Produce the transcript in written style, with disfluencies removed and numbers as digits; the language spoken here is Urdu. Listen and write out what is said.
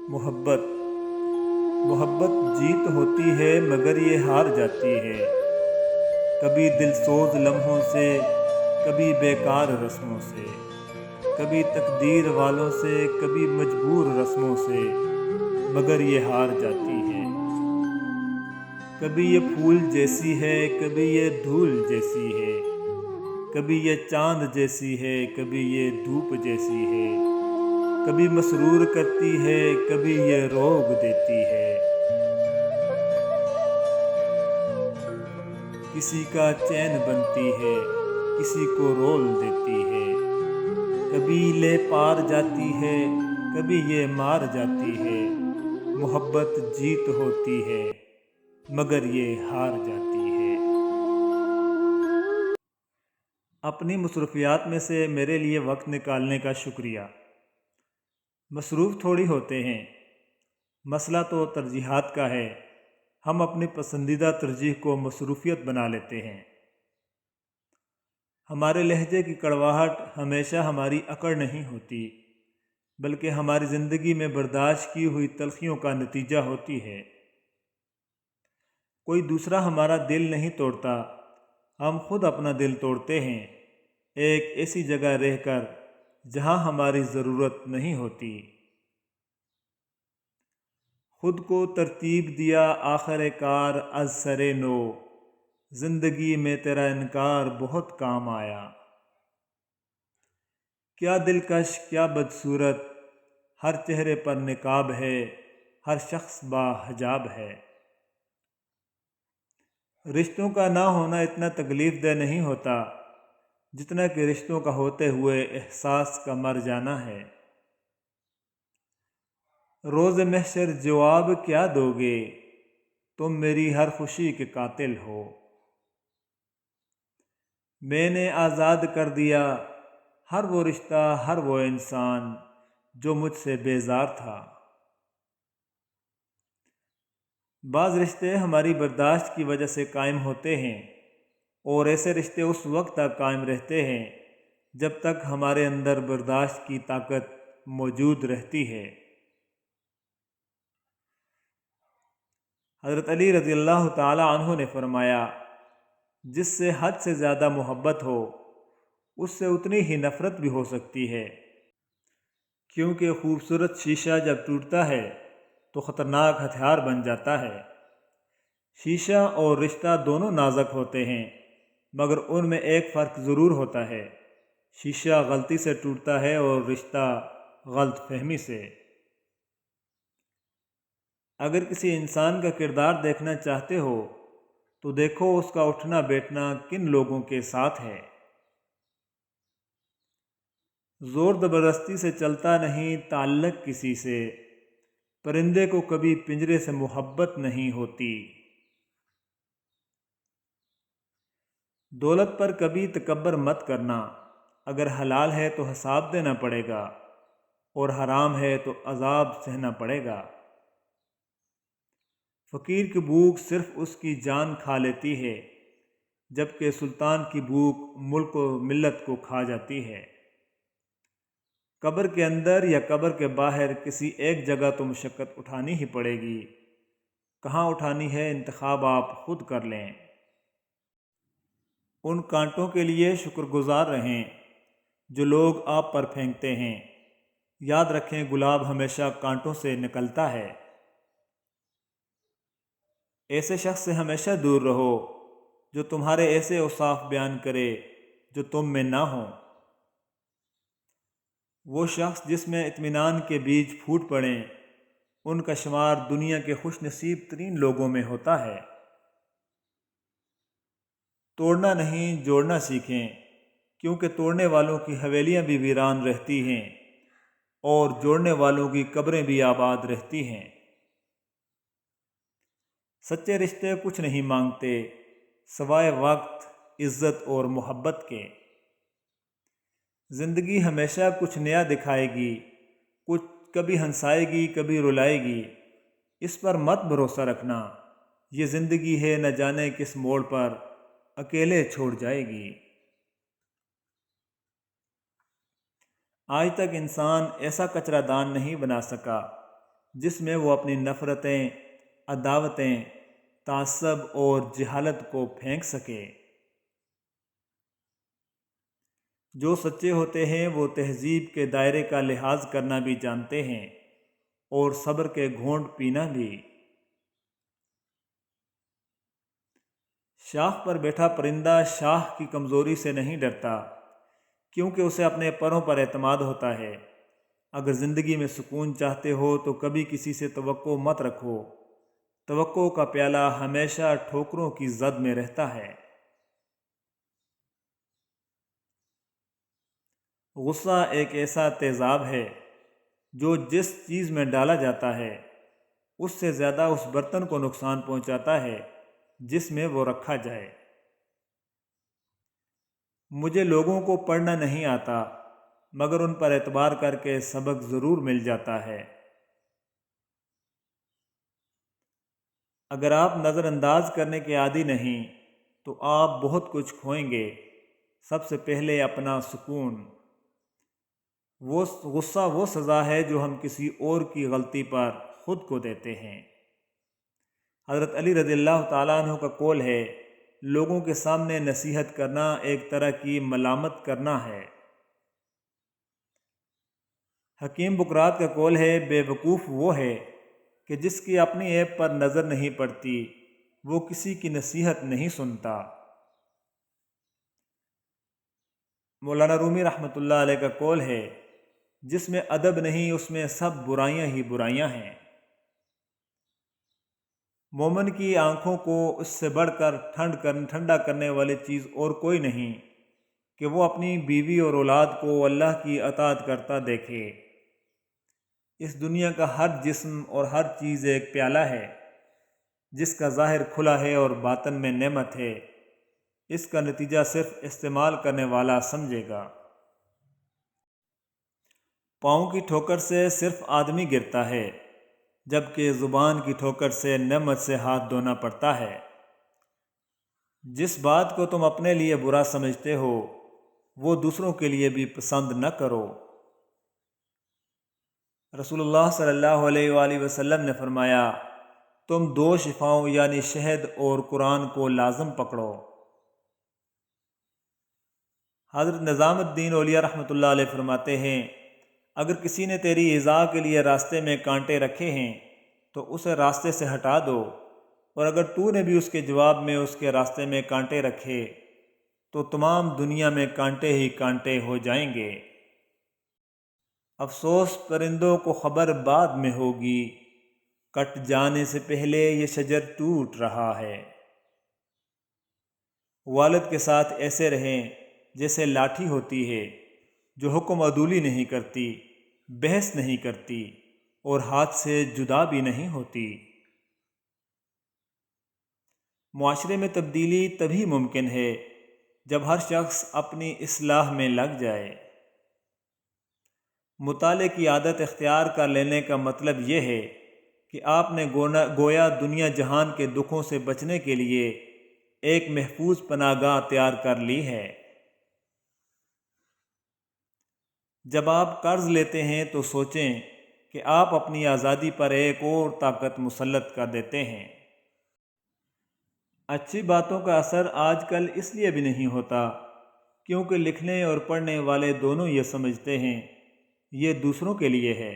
محبت محبت جیت ہوتی ہے مگر یہ ہار جاتی ہے، کبھی دل سوز لمحوں سے، کبھی بیکار رسموں سے، کبھی تقدیر والوں سے، کبھی مجبور رسموں سے، مگر یہ ہار جاتی ہے۔ کبھی یہ پھول جیسی ہے، کبھی یہ دھول جیسی ہے، کبھی یہ چاند جیسی ہے، کبھی یہ دھوپ جیسی ہے، کبھی مسرور کرتی ہے، کبھی یہ روگ دیتی ہے۔ کسی کا چین بنتی ہے، کسی کو رول دیتی ہے، کبھی لے پار جاتی ہے، کبھی یہ مار جاتی ہے۔ محبت جیت ہوتی ہے مگر یہ ہار جاتی ہے۔ اپنی مصروفیات میں سے میرے لیے وقت نکالنے کا شکریہ۔ مصروف تھوڑی ہوتے ہیں، مسئلہ تو ترجیحات کا ہے۔ ہم اپنی پسندیدہ ترجیح کو مصروفیت بنا لیتے ہیں۔ ہمارے لہجے کی کڑواہٹ ہمیشہ ہماری اکڑ نہیں ہوتی، بلکہ ہماری زندگی میں برداشت کی ہوئی تلخیوں کا نتیجہ ہوتی ہے۔ کوئی دوسرا ہمارا دل نہیں توڑتا، ہم خود اپنا دل توڑتے ہیں، ایک ایسی جگہ رہ کر جہاں ہماری ضرورت نہیں ہوتی۔ خود کو ترتیب دیا آخر کار از سر نو، زندگی میں تیرا انکار بہت کام آیا۔ کیا دلکش کیا بدصورت، ہر چہرے پر نقاب ہے، ہر شخص با حجاب ہے۔ رشتوں کا نہ ہونا اتنا تکلیف دہ نہیں ہوتا جتنا کہ رشتوں کا ہوتے ہوئے احساس کا مر جانا ہے۔ روز محشر جواب کیا دو گے، تم میری ہر خوشی کے قاتل ہو۔ میں نے آزاد کر دیا ہر وہ رشتہ، ہر وہ انسان جو مجھ سے بیزار تھا۔ بعض رشتے ہماری برداشت کی وجہ سے قائم ہوتے ہیں، اور ایسے رشتے اس وقت تک قائم رہتے ہیں جب تک ہمارے اندر برداشت کی طاقت موجود رہتی ہے۔ حضرت علی رضی اللہ تعالی عنہ نے فرمایا، جس سے حد سے زیادہ محبت ہو اس سے اتنی ہی نفرت بھی ہو سکتی ہے، کیونکہ خوبصورت شیشہ جب ٹوٹتا ہے تو خطرناک ہتھیار بن جاتا ہے۔ شیشہ اور رشتہ دونوں نازک ہوتے ہیں، مگر ان میں ایک فرق ضرور ہوتا ہے، شیشہ غلطی سے ٹوٹتا ہے اور رشتہ غلط فہمی سے۔ اگر کسی انسان کا کردار دیکھنا چاہتے ہو تو دیکھو اس کا اٹھنا بیٹھنا کن لوگوں کے ساتھ ہے۔ زور زبردستی سے چلتا نہیں تعلق کسی سے، پرندے کو کبھی پنجرے سے محبت نہیں ہوتی۔ دولت پر کبھی تکبر مت کرنا، اگر حلال ہے تو حساب دینا پڑے گا، اور حرام ہے تو عذاب سہنا پڑے گا۔ فقیر کی بھوک صرف اس کی جان کھا لیتی ہے، جبکہ سلطان کی بھوک ملک و ملت کو کھا جاتی ہے۔ قبر کے اندر یا قبر کے باہر کسی ایک جگہ تو مشقت اٹھانی ہی پڑے گی، کہاں اٹھانی ہے انتخاب آپ خود کر لیں۔ ان کانٹوں کے لیے شکر گزار رہیں جو لوگ آپ پر پھینکتے ہیں، یاد رکھیں گلاب ہمیشہ کانٹوں سے نکلتا ہے۔ ایسے شخص سے ہمیشہ دور رہو جو تمہارے ایسے اوصاف بیان کرے جو تم میں نہ ہوں۔ وہ شخص جس میں اطمینان کے بیج پھوٹ پڑیں، ان کا شمار دنیا کے خوش نصیب ترین لوگوں میں ہوتا ہے۔ توڑنا نہیں جوڑنا سیکھیں، کیونکہ توڑنے والوں کی حویلیاں بھی ویران رہتی ہیں اور جوڑنے والوں کی قبریں بھی آباد رہتی ہیں۔ سچے رشتے کچھ نہیں مانگتے سوائے وقت، عزت اور محبت کے۔ زندگی ہمیشہ کچھ نیا دکھائے گی، کبھی ہنسائے گی، کبھی رلائے گی۔ اس پر مت بھروسہ رکھنا، یہ زندگی ہے نہ جانے کس موڑ پر اکیلے چھوڑ جائے گی۔ آج تک انسان ایسا کچرا دان نہیں بنا سکا جس میں وہ اپنی نفرتیں، عداوتیں، تعصب اور جہالت کو پھینک سکے۔ جو سچے ہوتے ہیں وہ تہذیب کے دائرے کا لحاظ کرنا بھی جانتے ہیں اور صبر کے گھونٹ پینا بھی۔ شاخ پر بیٹھا پرندہ شاخ کی کمزوری سے نہیں ڈرتا، کیونکہ اسے اپنے پروں پر اعتماد ہوتا ہے۔ اگر زندگی میں سکون چاہتے ہو تو کبھی کسی سے توقع مت رکھو، توقع کا پیالہ ہمیشہ ٹھوکروں کی زد میں رہتا ہے۔ غصہ ایک ایسا تیزاب ہے جو جس چیز میں ڈالا جاتا ہے اس سے زیادہ اس برتن کو نقصان پہنچاتا ہے جس میں وہ رکھا جائے۔ مجھے لوگوں کو پڑھنا نہیں آتا، مگر ان پر اعتبار کر کے سبق ضرور مل جاتا ہے۔ اگر آپ نظر انداز کرنے کے عادی نہیں تو آپ بہت کچھ کھوئیں گے۔ سب سے پہلے اپنا سکون۔ غصہ وہ سزا ہے جو ہم کسی اور کی غلطی پر خود کو دیتے ہیں۔ حضرت علی رضی اللہ تعالیٰ عنہ کا قول ہے، لوگوں کے سامنے نصیحت کرنا ایک طرح کی ملامت کرنا ہے۔ حکیم بکرات کا قول ہے، بے وقوف وہ ہے کہ جس کی اپنی عیب پر نظر نہیں پڑتی، وہ کسی کی نصیحت نہیں سنتا۔ مولانا رومی رحمۃ اللہ علیہ کا قول ہے، جس میں ادب نہیں اس میں سب برائیاں ہی برائیاں ہیں۔ مومن کی آنکھوں کو اس سے بڑھ کر ٹھنڈا کرنے والی چیز اور کوئی نہیں کہ وہ اپنی بیوی اور اولاد کو اللہ کی اطاعت کرتا دیکھے۔ اس دنیا کا ہر جسم اور ہر چیز ایک پیالہ ہے، جس کا ظاہر کھلا ہے اور باطن میں نعمت ہے۔ اس کا نتیجہ صرف استعمال کرنے والا سمجھے گا۔ پاؤں کی ٹھوکر سے صرف آدمی گرتا ہے، جبکہ زبان کی ٹھوکر سے نعمت سے ہاتھ دھونا پڑتا ہے۔ جس بات کو تم اپنے لیے برا سمجھتے ہو وہ دوسروں کے لیے بھی پسند نہ کرو۔ رسول اللہ صلی اللہ علیہ وآلہ وسلم نے فرمایا، تم دو شفاؤں یعنی شہد اور قرآن کو لازم پکڑو۔ حضرت نظام الدین اولیاء رحمۃ اللہ علیہ فرماتے ہیں، اگر کسی نے تیری ایذا کے لیے راستے میں کانٹے رکھے ہیں تو اسے راستے سے ہٹا دو، اور اگر تو نے بھی اس کے جواب میں اس کے راستے میں کانٹے رکھے تو تمام دنیا میں کانٹے ہی کانٹے ہو جائیں گے۔ افسوس پرندوں کو خبر بعد میں ہوگی، کٹ جانے سے پہلے یہ شجر ٹوٹ رہا ہے۔ والد کے ساتھ ایسے رہیں جیسے لاٹھی ہوتی ہے جو حکم عدولی نہیں کرتی، بحث نہیں کرتی اور ہاتھ سے جدا بھی نہیں ہوتی۔ معاشرے میں تبدیلی تبھی ممکن ہے جب ہر شخص اپنی اصلاح میں لگ جائے۔ مطالعے کی عادت اختیار کر لینے کا مطلب یہ ہے کہ آپ نے گویا دنیا جہان کے دکھوں سے بچنے کے لیے ایک محفوظ پناہ گاہ تیار کر لی ہے۔ جب آپ قرض لیتے ہیں تو سوچیں کہ آپ اپنی آزادی پر ایک اور طاقت مسلط کر دیتے ہیں۔ اچھی باتوں کا اثر آج کل اس لیے بھی نہیں ہوتا کیونکہ لکھنے اور پڑھنے والے دونوں یہ سمجھتے ہیں یہ دوسروں کے لیے ہے۔